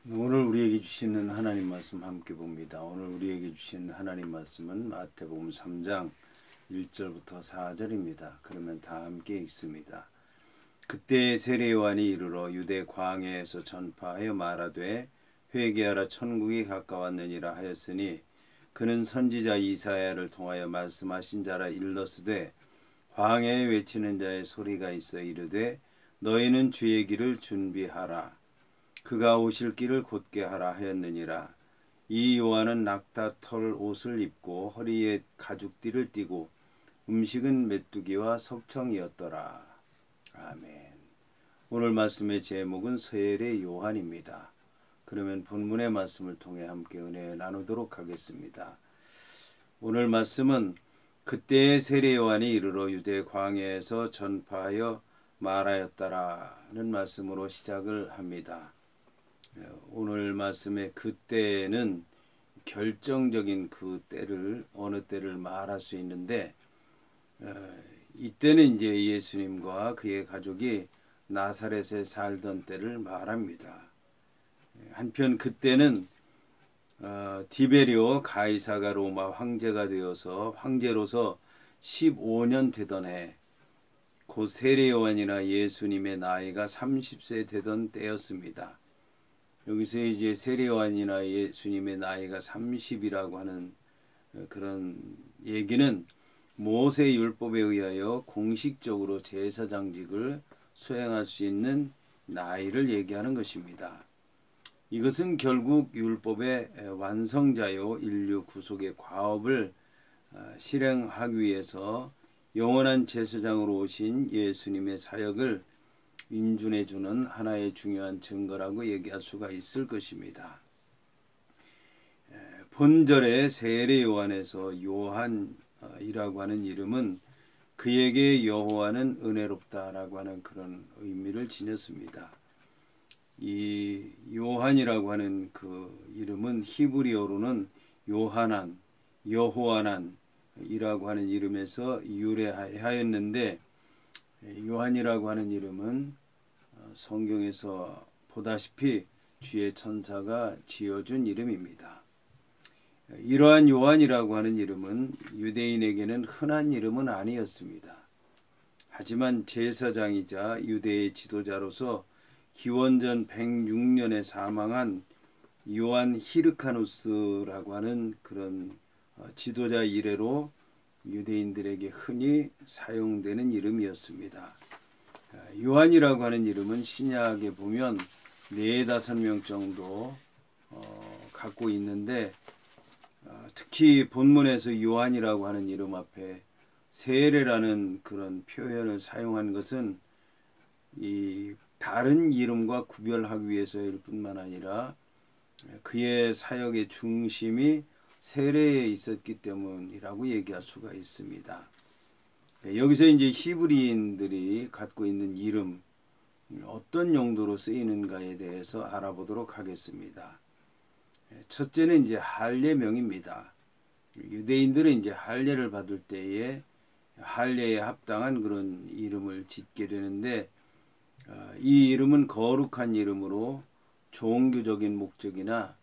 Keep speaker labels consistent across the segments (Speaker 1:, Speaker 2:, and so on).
Speaker 1: 오늘 우리에게 주시는 하나님 말씀 함께 봅니다. 오늘 우리에게 주신 하나님 말씀은 마태복음 3장 1절부터 4절입니다. 그러면 다 함께 읽습니다. 그때 세례 요한이 이르러 유대 광야에서 전파하여 말하되 회개하라 천국이 가까웠느니라 하였으니 그는 선지자 이사야를 통하여 말씀하신 자라 일러스되 광야에 외치는 자의 소리가 있어 이르되 너희는 주의 길을 준비하라 그가 오실 길을 곧게 하라 하였느니라. 이 요한은 낙타 털 옷을 입고 허리에 가죽띠를 띠고 음식은 메뚜기와 석청이었더라. 아멘. 오늘 말씀의 제목은 세례 요한입니다. 그러면 본문의 말씀을 통해 함께 은혜 나누도록 하겠습니다. 오늘 말씀은 그때의 세례 요한이 이르러 유대 광야에서 전파하여 말하였다라는 말씀으로 시작을 합니다. 오늘 말씀의 그때는 결정적인 그 때를 어느 때를 말할 수 있는데 이때는 이제 예수님과 그의 가족이 나사렛에 살던 때를 말합니다. 한편 그때는 디베리오 가이사가 로마 황제가 되어서 황제로서 15년 되던 해 곧 세례 요한이나 예수님의 나이가 30세 되던 때였습니다. 여기서 이제 세례 요한이나 예수님의 나이가 30이라고 하는 그런 얘기는 모세 율법에 의하여 공식적으로 제사장직을 수행할 수 있는 나이를 얘기하는 것입니다. 이것은 결국 율법의 완성자요 인류 구속의 과업을 실행하기 위해서 영원한 제사장으로 오신 예수님의 사역을 인준해주는 하나의 중요한 증거라고 얘기할 수가 있을 것입니다. 본절의 세례 요한에서 요한이라고 하는 이름은 그에게 여호와는 은혜롭다라고 하는 그런 의미를 지녔습니다. 이 요한이라고 하는 그 이름은 히브리어로는 요하난, 여호와난이라고 하는 이름에서 유래하였는데 요한이라고 하는 이름은 성경에서 보다시피 주의 천사가 지어준 이름입니다. 이러한 요한이라고 하는 이름은 유대인에게는 흔한 이름은 아니었습니다. 하지만 제사장이자 유대의 지도자로서 기원전 106년에 사망한 요한 히르카누스라고 하는 그런 지도자 이래로 유대인들에게 흔히 사용되는 이름이었습니다. 요한이라고 하는 이름은 신약에 보면 4-5명 정도 갖고 있는데 특히 본문에서 요한이라고 하는 이름 앞에 세례라는 그런 표현을 사용한 것은 이 다른 이름과 구별하기 위해서일 뿐만 아니라 그의 사역의 중심이 세례에 있었기 때문이라고 얘기할 수가 있습니다. 여기서 이제 히브리인들이 갖고 있는 이름, 어떤 용도로 쓰이는가에 대해서 알아보도록 하겠습니다. 첫째는 이제 할례명입니다. 유대인들은 이제 할례를 받을 때에 할례에 합당한 그런 이름을 짓게 되는데 이 이름은 거룩한 이름으로 종교적인 목적이나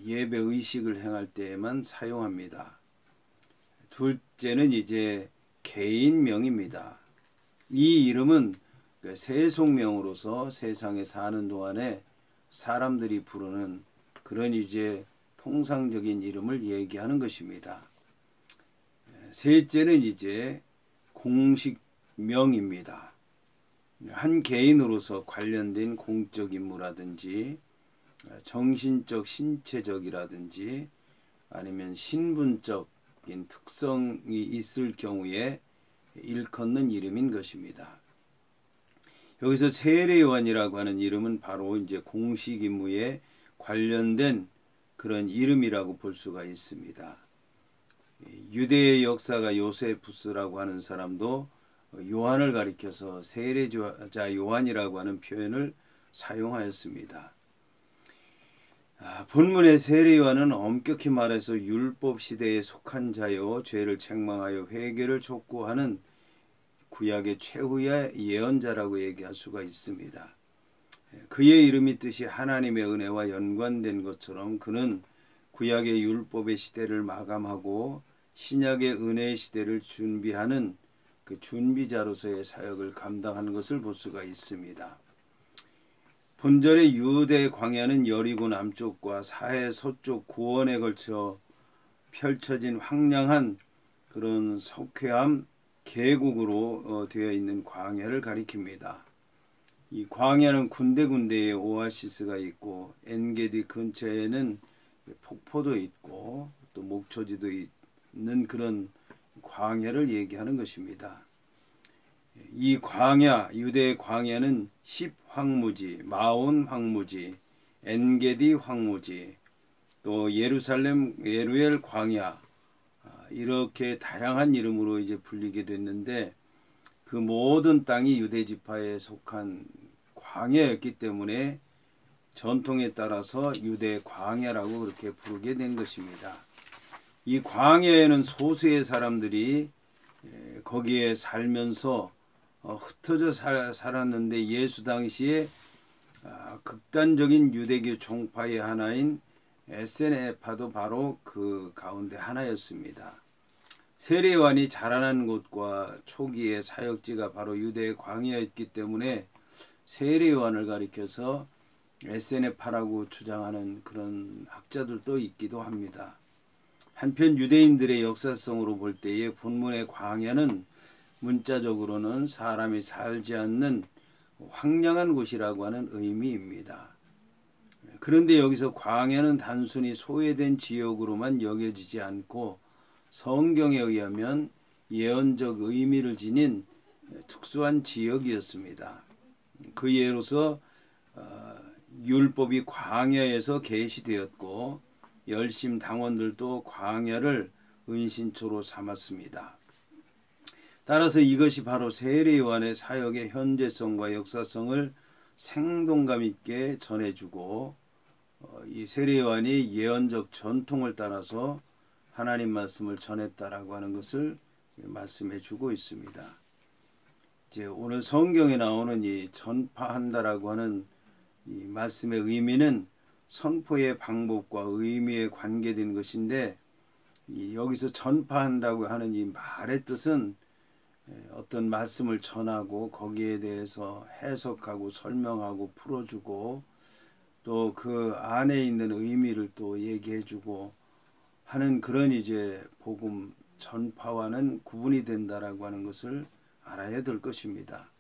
Speaker 1: 예배 의식을 행할 때에만 사용합니다. 둘째는 이제 개인명입니다. 이 이름은 세속명으로서 세상에 사는 동안에 사람들이 부르는 그런 이제 통상적인 이름을 얘기하는 것입니다. 셋째는 이제 공식명입니다. 한 개인으로서 관련된 공적 임무라든지 정신적, 신체적이라든지 아니면 신분적인 특성이 있을 경우에 일컫는 이름인 것입니다. 여기서 세례 요한이라고 하는 이름은 바로 이제 공식 임무에 관련된 그런 이름이라고 볼 수가 있습니다. 유대의 역사가 요세푸스라고 하는 사람도 요한을 가리켜서 세례자 요한이라고 하는 표현을 사용하였습니다. 본문의 세례 요한은 엄격히 말해서 율법 시대에 속한 자요 죄를 책망하여 회개를 촉구하는 구약의 최후의 예언자라고 얘기할 수가 있습니다. 그의 이름이 뜻이 하나님의 은혜와 연관된 것처럼 그는 구약의 율법의 시대를 마감하고 신약의 은혜의 시대를 준비하는 그 준비자로서의 사역을 감당한 것을 볼 수가 있습니다. 본절의 유대 광야는 여리고 남쪽과 사해 서쪽 고원에 걸쳐 펼쳐진 황량한 그런 석회암 계곡으로 되어 있는 광야를 가리킵니다. 이 광야는 군데군데에 오아시스가 있고 엔게디 근처에는 폭포도 있고 또 목초지도 있는 그런 광야를 얘기하는 것입니다. 이 광야, 유대의 광야는 10황무지, 마온 황무지, 엔게디 황무지, 또 예루살렘 예루엘 광야, 이렇게 다양한 이름으로 이제 불리게 됐는데 그 모든 땅이 유대 지파에 속한 광야였기 때문에 전통에 따라서 유대 광야라고 그렇게 부르게 된 것입니다. 이 광야에는 소수의 사람들이 거기에 살면서 흩어져 살았는데 예수 당시에 극단적인 유대교 종파의 하나인 에세네파도 바로 그 가운데 하나였습니다. 세례요한이 자라난 곳과 초기의 사역지가 바로 유대의 광야였기 때문에 세례요한을 가리켜서 에세네파라고 주장하는 그런 학자들도 있기도 합니다. 한편 유대인들의 역사성으로 볼 때에 본문의 광야는 문자적으로는 사람이 살지 않는 황량한 곳이라고 하는 의미입니다. 그런데 여기서 광야는 단순히 소외된 지역으로만 여겨지지 않고 성경에 의하면 예언적 의미를 지닌 특수한 지역이었습니다. 그 예로서 율법이 광야에서 계시되었고 열심 당원들도 광야를 은신처로 삼았습니다. 따라서 이것이 바로 세례요한의 사역의 현재성과 역사성을 생동감 있게 전해주고 이 세례요한이 예언적 전통을 따라서 하나님 말씀을 전했다라고 하는 것을 말씀해 주고 있습니다. 이제 오늘 성경에 나오는 이 전파한다라고 하는 이 말씀의 의미는 선포의 방법과 의미에 관계된 것인데 여기서 전파한다고 하는 이 말의 뜻은 어떤 말씀을 전하고 거기에 대해서 해석하고 설명하고 풀어주고 또 그 안에 있는 의미를 또 얘기해주고 하는 그런 이제 복음 전파와는 구분이 된다라고 하는 것을 알아야 될 것입니다.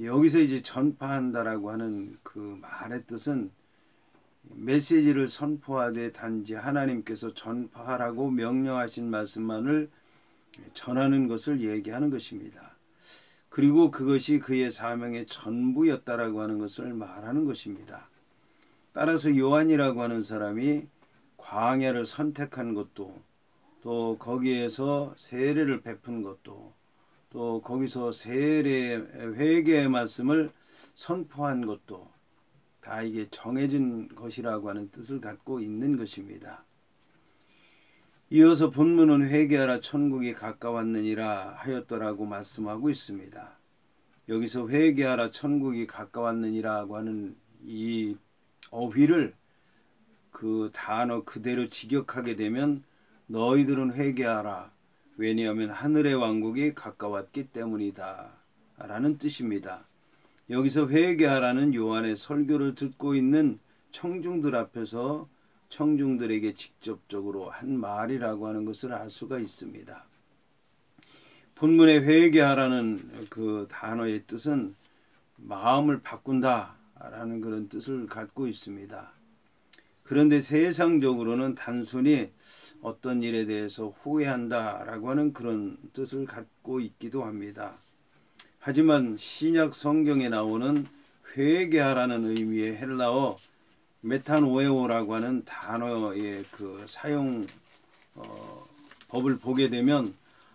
Speaker 1: 여기서 이제 전파한다라고 하는 그 말의 뜻은 메시지를 선포하되 단지 하나님께서 전파하라고 명령하신 말씀만을 전하는 것을 얘기하는 것입니다. 그리고 그것이 그의 사명의 전부였다라고 하는 것을 말하는 것입니다. 따라서 요한이라고 하는 사람이 광야를 선택한 것도 또 거기에서 세례를 베푼 것도 또 거기서 세례 회개의 말씀을 선포한 것도 다 이게 정해진 것이라고 하는 뜻을 갖고 있는 것입니다. 이어서 본문은 회개하라 천국이 가까웠느니라 하였더라고 말씀하고 있습니다. 여기서 회개하라 천국이 가까웠느니라고 하는 이 어휘를 그 단어 그대로 직역하게 되면 너희들은 회개하라 왜냐하면 하늘의 왕국이 가까웠기 때문이다 라는 뜻입니다. 여기서 회개하라는 요한의 설교를 듣고 있는 청중들 앞에서 청중들에게 직접적으로 한 말이라고 하는 것을 알 수가 있습니다. 본문에 회개하라는 그 단어의 뜻은 마음을 바꾼다 라는 그런 뜻을 갖고 있습니다. 그런데 세상적으로는 단순히 어떤 일에 대해서 후회한다 라고 하는 그런 뜻을 갖고 있기도 합니다. 하지만 신약 성경에 나오는 회개하라는 의미의 헬라어 메타노에오라고 하는 단어의 그 사용 법을 보게 되면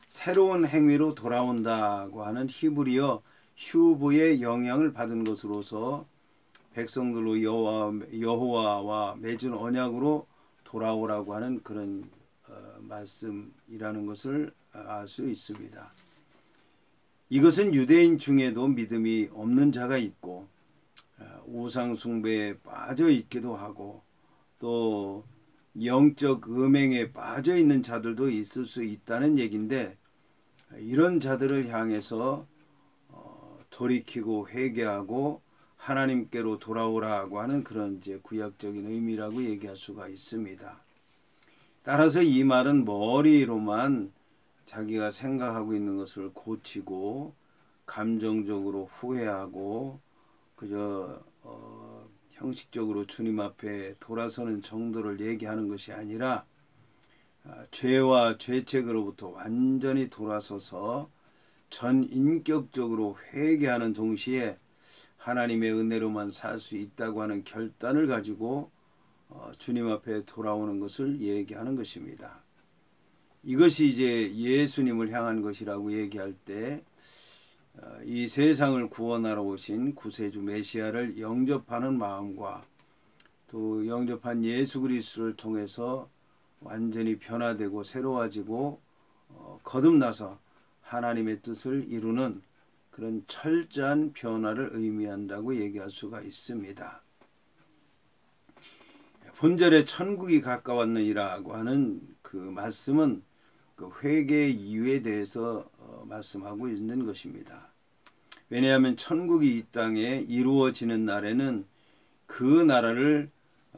Speaker 1: 새로운 행위로 돌아온다고 하는 히브리어 슈브의 영향을 받은 것으로서 백성들로 여호와와 맺은 언약으로 돌아오라고 하는 그런 말씀이라는 것을 알 수 있습니다. 이것은 유대인 중에도 믿음이 없는 자가 있고 우상 숭배에 빠져 있기도 하고 또 영적 음행에 빠져 있는 자들도 있을 수 있다는 얘기인데, 이런 자들을 향해서 돌이키고 회개하고 하나님께로 돌아오라고 하는 그런 이제 구약적인 의미라고 얘기할 수가 있습니다. 따라서 이 말은 머리로만 자기가 생각하고 있는 것을 고치고 감정적으로 후회하고 그저 형식적으로 주님 앞에 돌아서는 정도를 얘기하는 것이 아니라, 죄와 죄책으로부터 완전히 돌아서서 전인격적으로 회개하는 동시에 하나님의 은혜로만 살 수 있다고 하는 결단을 가지고 주님 앞에 돌아오는 것을 얘기하는 것입니다. 이것이 이제 예수님을 향한 것이라고 얘기할 때, 이 세상을 구원하러 오신 구세주 메시아를 영접하는 마음과 또 영접한 예수 그리스도를 통해서 완전히 변화되고 새로워지고 거듭나서 하나님의 뜻을 이루는 그런 철저한 변화를 의미한다고 얘기할 수가 있습니다. 본절에 천국이 가까웠느니라고 하는 그 말씀은 그 회개 이유에 대해서 말씀하고 있는 것입니다. 왜냐하면 천국이 이 땅에 이루어지는 날에는 그 나라를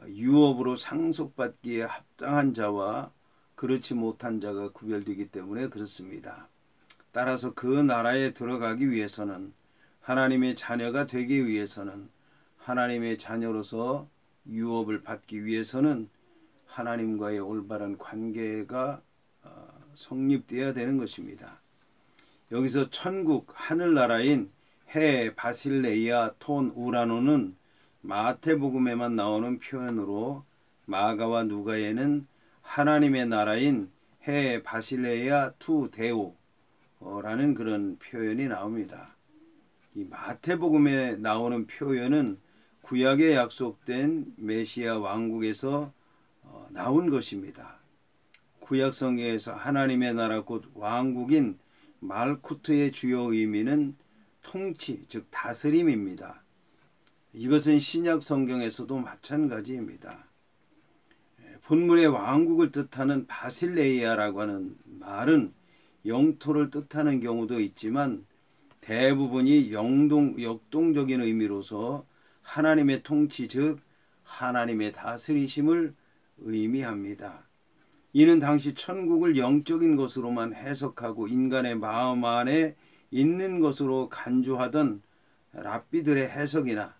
Speaker 1: 유업으로 상속받기에 합당한 자와 그렇지 못한 자가 구별되기 때문에 그렇습니다. 따라서 그 나라에 들어가기 위해서는, 하나님의 자녀가 되기 위해서는, 하나님의 자녀로서 유업을 받기 위해서는 하나님과의 올바른 관계가 성립되어야 되는 것입니다. 여기서 천국, 하늘나라인 해, 바실레이아, 톤, 우라노는 마태복음에만 나오는 표현으로, 마가와 누가에는 하나님의 나라인 해, 바실레이아, 투, 데오 라는 그런 표현이 나옵니다. 이 마태복음에 나오는 표현은 구약에 약속된 메시아 왕국에서 나온 것입니다. 구약 성경에서 하나님의 나라 곧 왕국인 말쿠트의 주요 의미는 통치, 즉 다스림입니다. 이것은 신약 성경에서도 마찬가지입니다. 본문의 왕국을 뜻하는 바실레이아라고 하는 말은 영토를 뜻하는 경우도 있지만 대부분이 역동적인 의미로서 하나님의 통치, 즉 하나님의 다스리심을 의미합니다. 이는 당시 천국을 영적인 것으로만 해석하고 인간의 마음 안에 있는 것으로 간주하던 랍비들의 해석이나,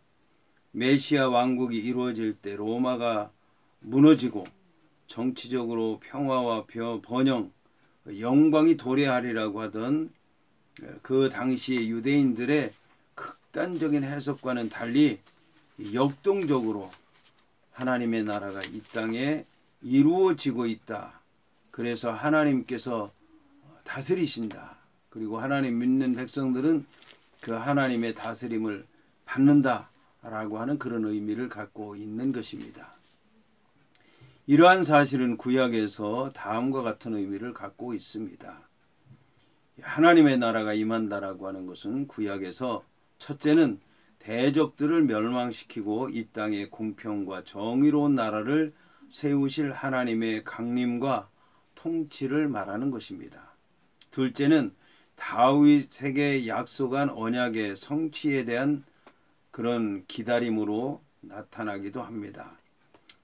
Speaker 1: 메시아 왕국이 이루어질 때 로마가 무너지고 정치적으로 평화와 번영, 영광이 도래하리라고 하던 그 당시의 유대인들의 극단적인 해석과는 달리 역동적으로 하나님의 나라가 이 땅에 이루어지고 있다. 그래서 하나님께서 다스리신다. 그리고 하나님 믿는 백성들은 그 하나님의 다스림을 받는다라고 하는 그런 의미를 갖고 있는 것입니다. 이러한 사실은 구약에서 다음과 같은 의미를 갖고 있습니다. 하나님의 나라가 임한다라고 하는 것은 구약에서 첫째는 대적들을 멸망시키고 이 땅에 공평과 정의로운 나라를 세우실 하나님의 강림과 통치를 말하는 것입니다. 둘째는 다윗에게 약속한 언약의 성취에 대한 그런 기다림으로 나타나기도 합니다.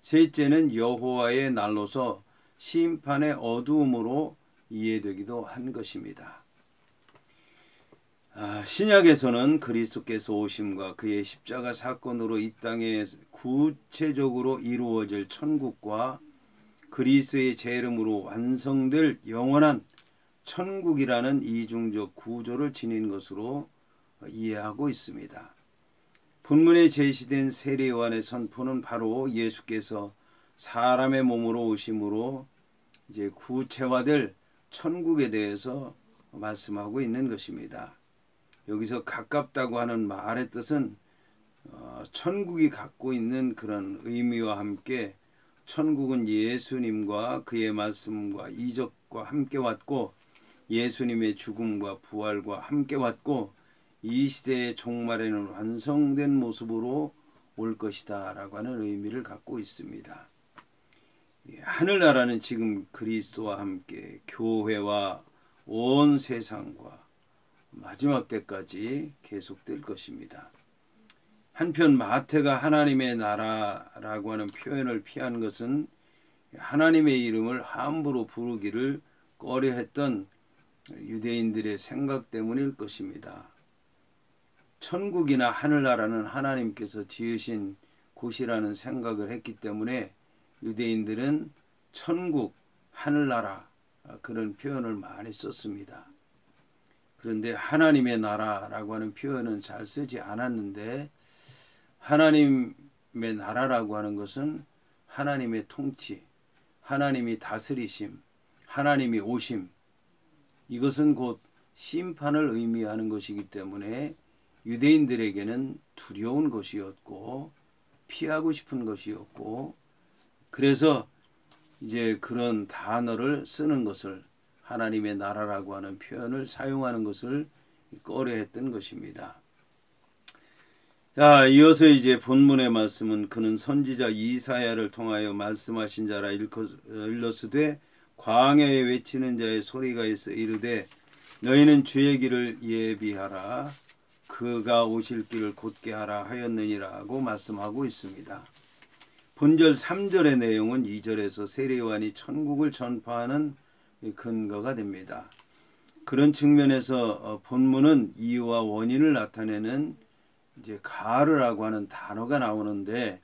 Speaker 1: 셋째는 여호와의 날로서 심판의 어두움으로 이해되기도 한 것입니다. 신약에서는 그리스도께서 오심과 그의 십자가 사건으로 이 땅에 구체적으로 이루어질 천국과 그리스도의 제 이름으로 완성될 영원한 천국이라는 이중적 구조를 지닌 것으로 이해하고 있습니다. 본문에 제시된 세례요한의 선포는 바로 예수께서 사람의 몸으로 오심으로 이제 구체화될 천국에 대해서 말씀하고 있는 것입니다. 여기서 가깝다고 하는 말의 뜻은 천국이 갖고 있는 그런 의미와 함께, 천국은 예수님과 그의 말씀과 이적과 함께 왔고, 예수님의 죽음과 부활과 함께 왔고, 이 시대의 종말에는 완성된 모습으로 올 것이다 라고 하는 의미를 갖고 있습니다. 하늘나라는 지금 그리스도와 함께 교회와 온 세상과 마지막 때까지 계속될 것입니다. 한편 마태가 하나님의 나라라고 하는 표현을 피한 것은 하나님의 이름을 함부로 부르기를 꺼려했던 유대인들의 생각 때문일 것입니다. 천국이나 하늘나라는 하나님께서 지으신 곳이라는 생각을 했기 때문에 유대인들은 천국, 하늘나라 그런 표현을 많이 썼습니다. 그런데 하나님의 나라라고 하는 표현은 잘 쓰지 않았는데 하나님의 나라라고 하는 것은 하나님의 통치, 하나님이 다스리심, 하나님이 오심, 이것은 곧 심판을 의미하는 것이기 때문에 유대인들에게는 두려운 것이었고 피하고 싶은 것이었고, 그래서 이제 그런 단어를 쓰는 것을, 하나님의 나라라고 하는 표현을 사용하는 것을 꺼려했던 것입니다. 자, 이어서 이제 본문의 말씀은 그는 선지자 이사야를 통하여 말씀하신 자라 일렀으되 광야에 외치는 자의 소리가 있어 이르되 너희는 주의 길을 예비하라 그가 오실 길을 곧게 하라 하였느니라고 말씀하고 있습니다. 본절 3절의 내용은 2절에서 세례요한이 천국을 전파하는 근거가 됩니다. 그런 측면에서 본문은 이유와 원인을 나타내는 이제 가르라고 하는 단어가 나오는데,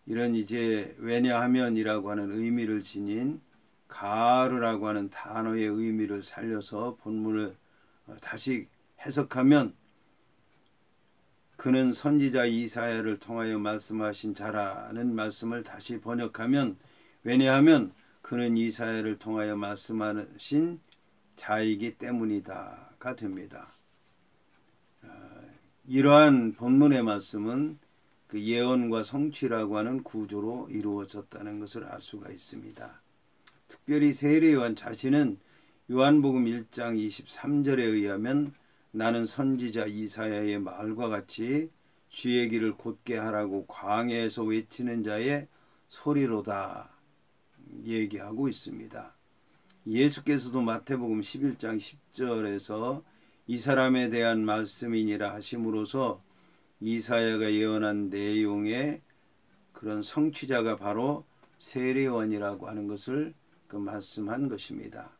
Speaker 1: 이런 이제 왜냐하면이라고 하는 의미를 지닌 가르라고 하는 단어의 의미를 살려서 본문을 다시 해석하면 그는 선지자 이사야를 통하여 말씀하신 자라는 말씀을 다시 번역하면 왜냐하면 그는 이사야를 통하여 말씀하신 자이기 때문이다가 됩니다. 이러한 본문의 말씀은 그 예언과 성취라고 하는 구조로 이루어졌다는 것을 알 수가 있습니다. 특별히 세례요한 자신은 요한복음 1장 23절에 의하면 나는 선지자 이사야의 말과 같이 주의 길을 곧게 하라고 광야에서 외치는 자의 소리로다 얘기하고 있습니다. 예수께서도 마태복음 11장 10절에서 이 사람에 대한 말씀이니라 하심으로써 이사야가 예언한 내용의 그런 성취자가 바로 세례요한이라고 하는 것을 말씀한 것입니다.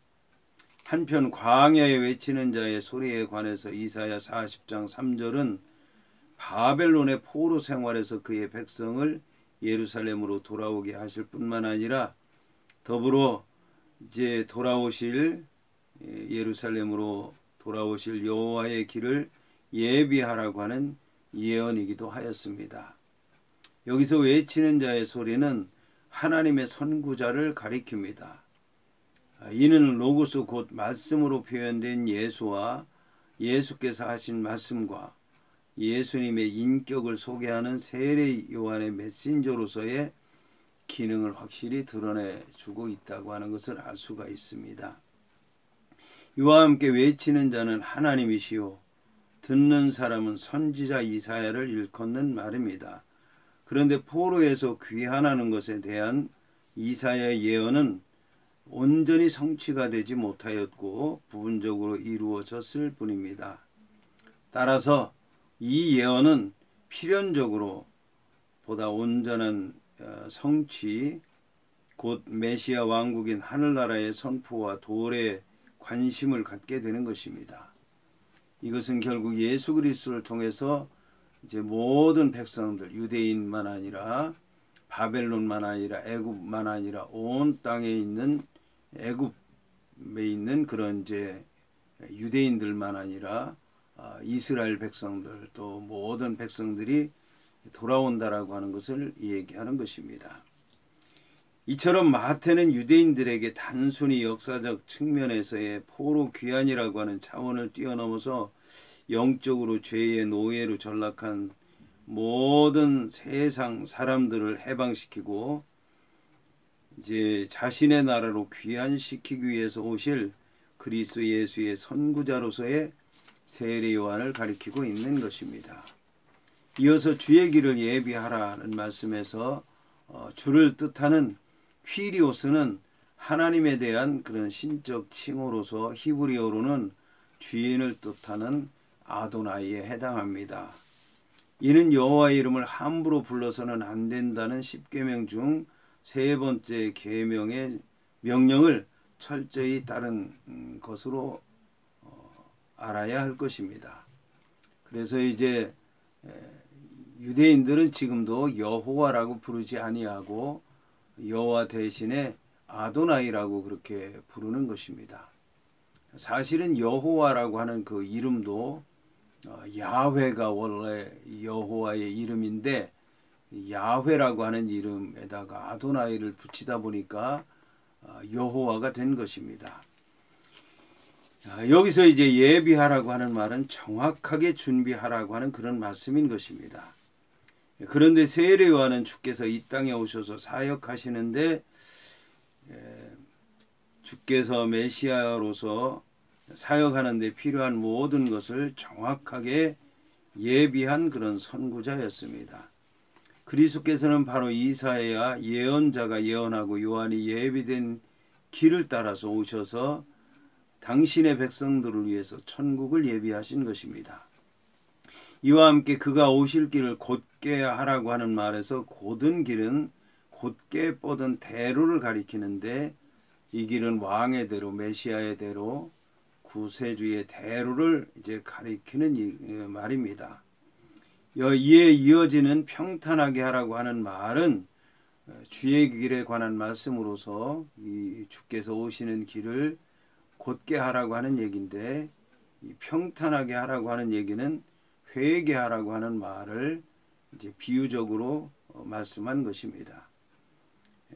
Speaker 1: 한편 광야에 외치는 자의 소리에 관해서 이사야 40장 3절은 바벨론의 포로 생활에서 그의 백성을 예루살렘으로 돌아오게 하실 뿐만 아니라 더불어 이제 돌아오실 예루살렘으로 돌아오실 여호와의 길을 예비하라고 하는 예언이기도 하였습니다. 여기서 외치는 자의 소리는 하나님의 선구자를 가리킵니다. 이는 로고스 곧 말씀으로 표현된 예수와 예수께서 하신 말씀과 예수님의 인격을 소개하는 세례 요한의 메신저로서의 기능을 확실히 드러내주고 있다고 하는 것을 알 수가 있습니다. 이와 함께 외치는 자는 하나님이시요 듣는 사람은 선지자 이사야를 일컫는 말입니다. 그런데 포로에서 귀환하는 것에 대한 이사야의 예언은 온전히 성취가 되지 못하였고 부분적으로 이루어졌을 뿐입니다. 따라서 이 예언은 필연적으로 보다 온전한 성취, 곧 메시아 왕국인 하늘나라의 선포와 도래에 관심을 갖게 되는 것입니다. 이것은 결국 예수 그리스도를 통해서 이제 모든 백성들, 유대인만 아니라 바벨론만 아니라 애굽만 아니라 온 땅에 있는 애굽에 있는 그런 이제 유대인들만 아니라 이스라엘 백성들 또 모든 백성들이 돌아온다라고 하는 것을 얘기하는 것입니다. 이처럼 마태는 유대인들에게 단순히 역사적 측면에서의 포로 귀환이라고 하는 차원을 뛰어넘어서 영적으로 죄의 노예로 전락한 모든 세상 사람들을 해방시키고 이제 자신의 나라로 귀환시키기 위해서 오실 그리스도 예수의 선구자로서의 세례 요한을 가리키고 있는 것입니다. 이어서 주의 길을 예비하라는 말씀에서 주를 뜻하는 퀴리오스는 하나님에 대한 그런 신적 칭호로서 히브리어로는 주인을 뜻하는 아도나이에 해당합니다. 이는 여호와의 이름을 함부로 불러서는 안 된다는 10계명 중 세 번째 계명의 명령을 철저히 따른 것으로 알아야 할 것입니다. 그래서 이제 유대인들은 지금도 여호와라고 부르지 아니하고 여호와 대신에 아도나이라고 그렇게 부르는 것입니다. 사실은 여호와라고 하는 그 이름도 야훼가 원래 여호와의 이름인데 야훼라고 하는 이름에다가 아도나이를 붙이다 보니까 여호와가 된 것입니다. 여기서 이제 예비하라고 하는 말은 정확하게 준비하라고 하는 그런 말씀인 것입니다. 그런데 세례 요한은 주께서 이 땅에 오셔서 사역하시는데 주께서 메시아로서 사역하는 데 필요한 모든 것을 정확하게 예비한 그런 선구자였습니다. 그리스도께서는 바로 이사야 예언자가 예언하고 요한이 예비된 길을 따라서 오셔서 당신의 백성들을 위해서 천국을 예비하신 것입니다. 이와 함께 그가 오실 길을 곧게 하라고 하는 말에서 곧은 길은 곧게 뻗은 대로를 가리키는데 이 길은 왕의 대로 메시아의 대로 구세주의 대로를 이제 가리키는 말입니다. 이에 이어지는 평탄하게 하라고 하는 말은 주의 길에 관한 말씀으로서 이 주께서 오시는 길을 곧게 하라고 하는 얘기인데 이 평탄하게 하라고 하는 얘기는 회개하라고 하는 말을 이제 비유적으로 말씀한 것입니다.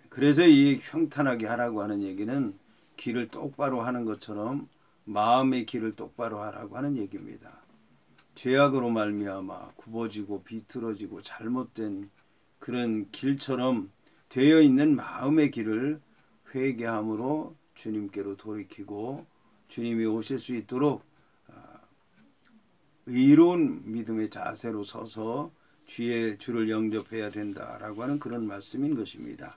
Speaker 1: 그래서 이 평탄하게 하라고 하는 얘기는 길을 똑바로 하는 것처럼 마음의 길을 똑바로 하라고 하는 얘기입니다. 죄악으로 말미암아 굽어지고 비틀어지고 잘못된 그런 길처럼 되어 있는 마음의 길을 회개함으로 주님께로 돌이키고 주님이 오실 수 있도록 의로운 믿음의 자세로 서서 주를 영접해야 된다라고 하는 그런 말씀인 것입니다.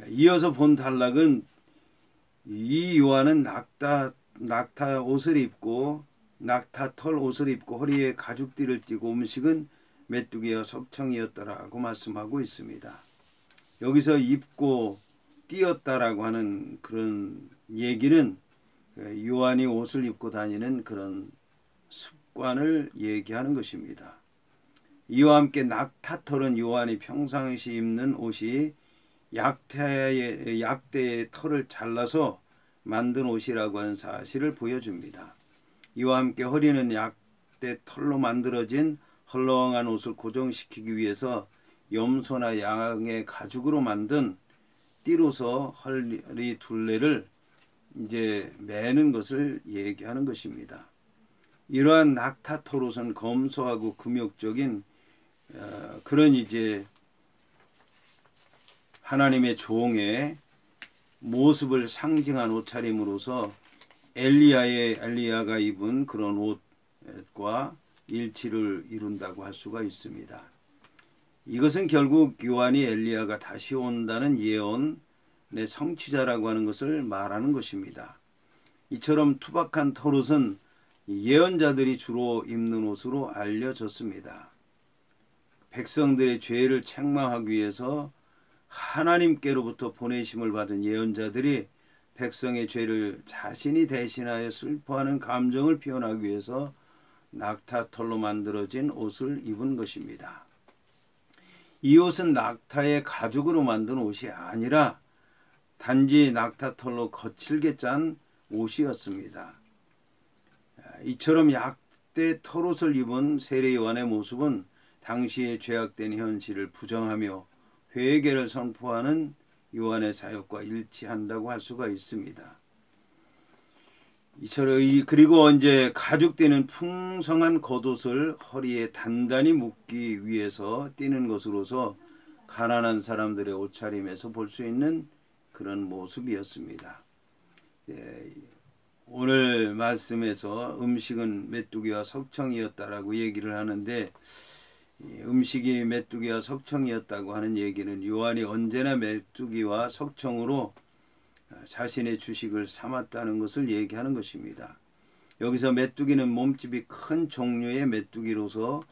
Speaker 1: 이어서 본 단락은 이 요한은 낙타 옷을 입고 낙타 털 옷을 입고 허리에 가죽띠를 띠고 음식은 메뚜기와 석청이었더라고 말씀하고 있습니다. 여기서 입고 띠었다라고 하는 그런 얘기는 요한이 옷을 입고 다니는 그런 습관을 얘기하는 것입니다. 이와 함께 낙타털은 요한이 평상시 입는 옷이 약대의 털을 잘라서 만든 옷이라고 하는 사실을 보여줍니다. 이와 함께 허리는 약대 털로 만들어진 헐렁한 옷을 고정시키기 위해서 염소나 양의 가죽으로 만든 띠로서 허리 둘레를 이제 매는 것을 얘기하는 것입니다. 이러한 낙타털 옷은 검소하고 금욕적인 그런 이제 하나님의 종의 모습을 상징한 옷차림으로서 엘리야가 입은 그런 옷과 일치를 이룬다고 할 수가 있습니다. 이것은 결국 요한이 엘리야가 다시 온다는 예언의 성취자라고 하는 것을 말하는 것입니다. 이처럼 투박한 털옷은 예언자들이 주로 입는 옷으로 알려졌습니다. 백성들의 죄를 책망하기 위해서 하나님께로부터 보내심을 받은 예언자들이 백성의 죄를 자신이 대신하여 슬퍼하는 감정을 표현하기 위해서 낙타털로 만들어진 옷을 입은 것입니다. 이 옷은 낙타의 가죽으로 만든 옷이 아니라 단지 낙타털로 거칠게 짠 옷이었습니다. 이처럼 약대 털옷을 입은 세례 요한의 모습은 당시의 죄악된 현실을 부정하며 회개를 선포하는 요한의 사역과 일치한다고 할 수가 있습니다. 그리고 이제 가죽띠는 풍성한 겉옷을 허리에 단단히 묶기 위해서 띠는 것으로서 가난한 사람들의 옷차림에서 볼 수 있는 그런 모습이었습니다. 오늘 말씀에서 음식은 메뚜기와 석청이었다라고 얘기를 하는데, 음식이 메뚜기와 석청이었다고 하는 얘기는 요한이 언제나 메뚜기와 석청으로 자신의 주식을 삼았다는 것을 얘기하는 것입니다. 여기서 메뚜기는 몸집이 큰 종류의 메뚜기로서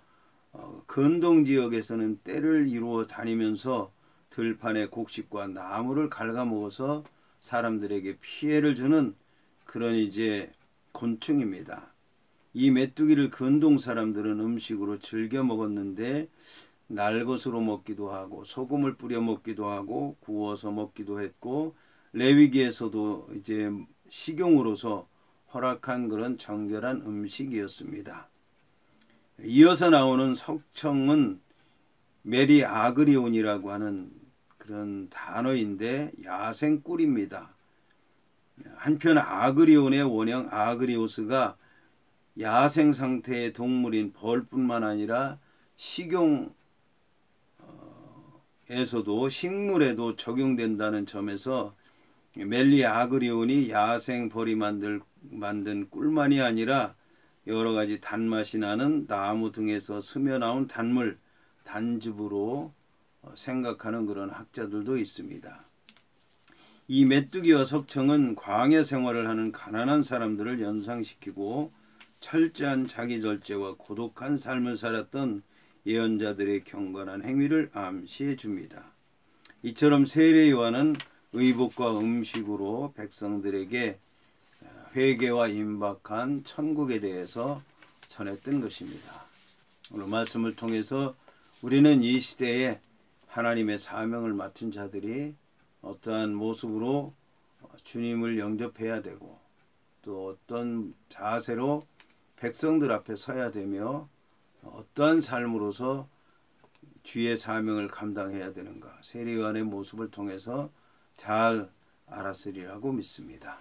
Speaker 1: 근동 지역에서는 떼를 이루어 다니면서 들판의 곡식과 나무를 갉아먹어서 사람들에게 피해를 주는 그런 이제 곤충입니다. 이 메뚜기를 근동 사람들은 음식으로 즐겨 먹었는데 날것으로 먹기도 하고 소금을 뿌려 먹기도 하고 구워서 먹기도 했고, 레위기에서도 이제 식용으로서 허락한 그런 정결한 음식이었습니다. 이어서 나오는 석청은 메리 아그리온이라고 하는 그런 단어인데 야생꿀입니다. 한편 아그리온의 원형 아그리오스가 야생 상태의 동물인 벌뿐만 아니라 식용에서도 식물에도 적용된다는 점에서 멜리 아그리온이 야생 벌이 만든 꿀만이 아니라 여러 가지 단맛이 나는 나무 등에서 스며 나온 단물, 단즙으로 생각하는 그런 학자들도 있습니다. 이 메뚜기와 석청은 광야 생활을 하는 가난한 사람들을 연상시키고 철저한 자기 절제와 고독한 삶을 살았던 예언자들의 경건한 행위를 암시해 줍니다. 이처럼 세례 요한은 의복과 음식으로 백성들에게 회개와 임박한 천국에 대해서 전했던 것입니다. 오늘 말씀을 통해서 우리는 이 시대에 하나님의 사명을 맡은 자들이 어떠한 모습으로 주님을 영접해야 되고 또 어떤 자세로 백성들 앞에 서야 되며 어떠한 삶으로서 주의 사명을 감당해야 되는가, 세례 요한의 모습을 통해서 잘 알았으리라고 믿습니다.